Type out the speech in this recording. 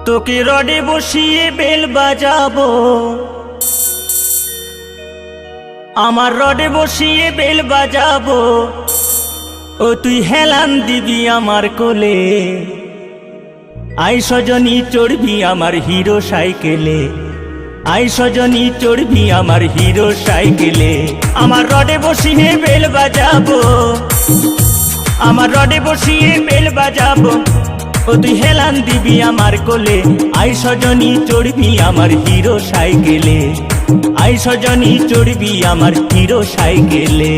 তোকে রডে বসিয়ে বেল বাজাবো, আমার রডে বসিয়ে বেল বাজাবো, ও তুই হেলান দিবি আমার কোলে। আই সজনী চড়বি আমার হিরো সাইকেলে, আই সজনী চড়বি আমার হিরো সাইকেলে। আমার রডে বসিয়ে বেল বাজাবো, আমার রডে বসিয়ে বেল বাজাবো, ও তুই হেলান দিবি আমার কোলে। আই সজনী চড়বি আমার হিরো সাইকেলে, আই সজনী চড়বি আমার হিরো সাইকেলে।